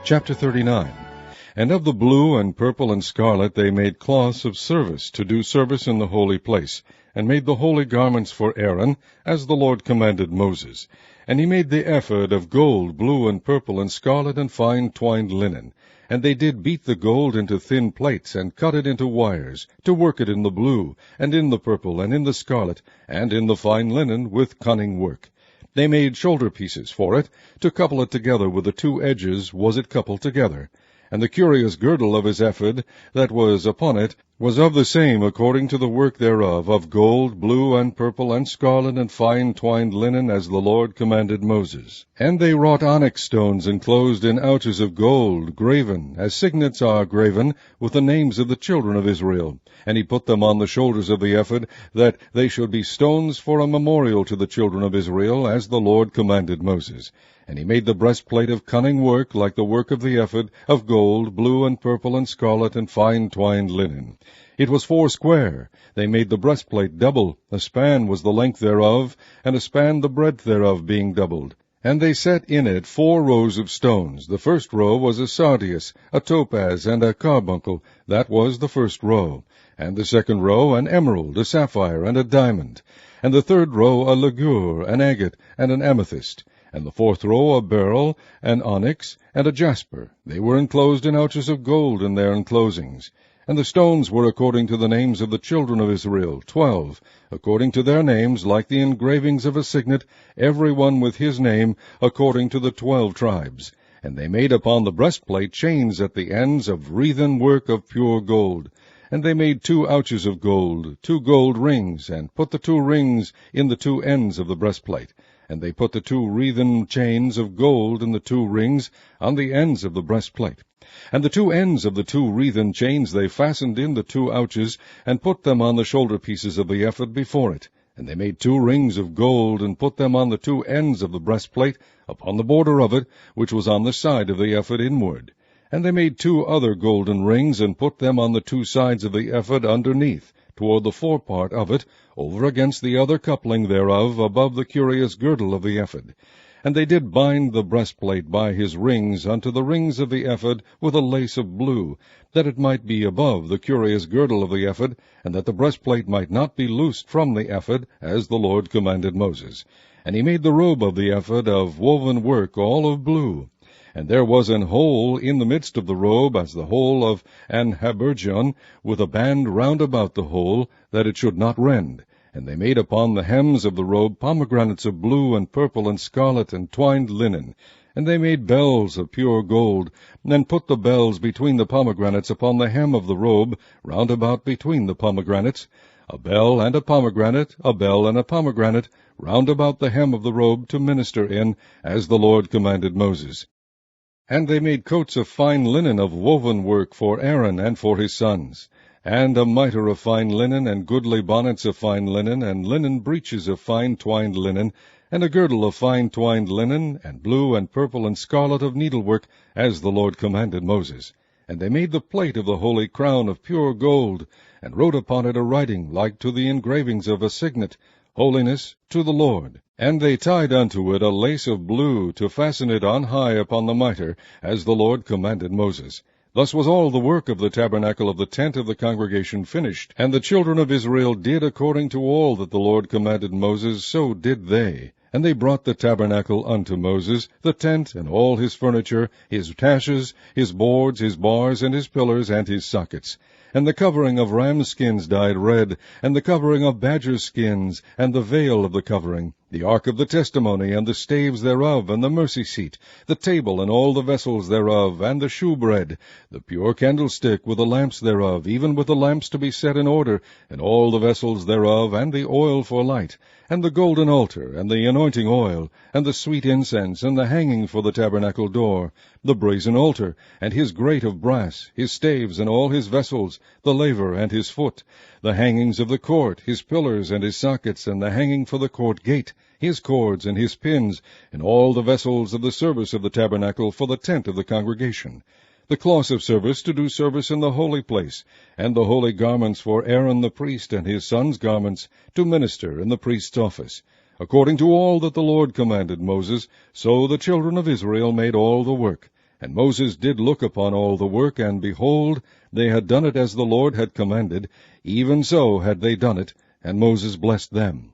Chapter 39. And of the blue and purple and scarlet they made cloths of service, to do service in the holy place, and made the holy garments for Aaron, as the Lord commanded Moses. And he made the ephod of gold, blue and purple and scarlet and fine twined linen. And they did beat the gold into thin plates, and cut it into wires, to work it in the blue, and in the purple, and in the scarlet, and in the fine linen, with cunning work. They made shoulder pieces for it, to couple it together with the two edges was it coupled together. And the curious girdle of his ephod that was upon it was of the same according to the work thereof, of gold, blue, and purple, and scarlet, and fine twined linen, as the Lord commanded Moses. And they wrought onyx stones enclosed in ouches of gold, graven, as signets are graven, with the names of the children of Israel. And he put them on the shoulders of the ephod, that they should be stones for a memorial to the children of Israel, as the Lord commanded Moses. And he made the breastplate of cunning work, like the work of the ephod, of gold, blue, and purple, and scarlet, and fine twined linen. It was foursquare. They made the breastplate double. A span was the length thereof, and a span the breadth thereof, being doubled. And they set in it 4 rows of stones. The first row was a sardius, a topaz, and a carbuncle. That was the first row. And the second row an emerald, a sapphire, and a diamond. And the third row a ligure, an agate, and an amethyst. And the fourth row a beryl, an onyx, and a jasper. They were enclosed in ouches of gold in their enclosings. And the stones were according to the names of the children of Israel, 12, according to their names, like the engravings of a signet, every one with his name, according to the 12 tribes. And they made upon the breastplate chains at the ends of wreathen work of pure gold. And they made 2 ouches of gold, 2 gold rings, and put the 2 rings in the 2 ends of the breastplate. And they put the 2 wreathen chains of gold in the 2 rings on the ends of the breastplate. And the 2 ends of the 2 wreathen chains they fastened in the 2 ouches, and put them on the shoulder pieces of the ephod before it. And they made 2 rings of gold, and put them on the 2 ends of the breastplate, upon the border of it, which was on the side of the ephod inward. And they made 2 other golden rings, and put them on the 2 sides of the ephod underneath, toward the forepart of it, over against the other coupling thereof, above the curious girdle of the ephod. And they did bind the breastplate by his rings unto the rings of the ephod with a lace of blue, that it might be above the curious girdle of the ephod, and that the breastplate might not be loosed from the ephod, as the Lord commanded Moses. And he made the robe of the ephod of woven work, all of blue. And there was an hole in the midst of the robe, as the hole of an habergeon, with a band round about the hole, that it should not rend. And they made upon the hems of the robe pomegranates of blue and purple and scarlet and twined linen. And they made bells of pure gold, and put the bells between the pomegranates upon the hem of the robe, round about between the pomegranates. A bell and a pomegranate, a bell and a pomegranate, round about the hem of the robe, to minister in, as the Lord commanded Moses. And they made coats of fine linen of woven work for Aaron and for his sons, and a mitre of fine linen, and goodly bonnets of fine linen, and linen breeches of fine twined linen, and a girdle of fine twined linen, and blue and purple and scarlet of needlework, as the Lord commanded Moses. And they made the plate of the holy crown of pure gold, and wrote upon it a writing like to the engravings of a signet, Holiness to the Lord. And they tied unto it a lace of blue, to fasten it on high upon the mitre, as the Lord commanded Moses. Thus was all the work of the tabernacle of the tent of the congregation finished. And the children of Israel did according to all that the Lord commanded Moses, so did they. And they brought the tabernacle unto Moses, the tent, and all his furniture, his taches, his boards, his bars, and his pillars, and his sockets. And the covering of ram skins dyed red, and the covering of badger skins, and the veil of the covering, the ark of the testimony, and the staves thereof, and the mercy seat, the table, and all the vessels thereof, and the shewbread, the pure candlestick with the lamps thereof, even with the lamps to be set in order, and all the vessels thereof, and the oil for light, and the golden altar, and the anointing oil, and the sweet incense, and the hanging for the tabernacle door, the brazen altar, and his grate of brass, his staves, and all his vessels, the laver and his foot, the hangings of the court, his pillars and his sockets, and the hanging for the court gate, his cords and his pins, and all the vessels of the service of the tabernacle for the tent of the congregation, the cloths of service to do service in the holy place, and the holy garments for Aaron the priest and his sons' garments to minister in the priest's office. According to all that the Lord commanded Moses, so the children of Israel made all the work. And Moses did look upon all the work, and behold, they had done it as the Lord had commanded, even so had they done it, and Moses blessed them.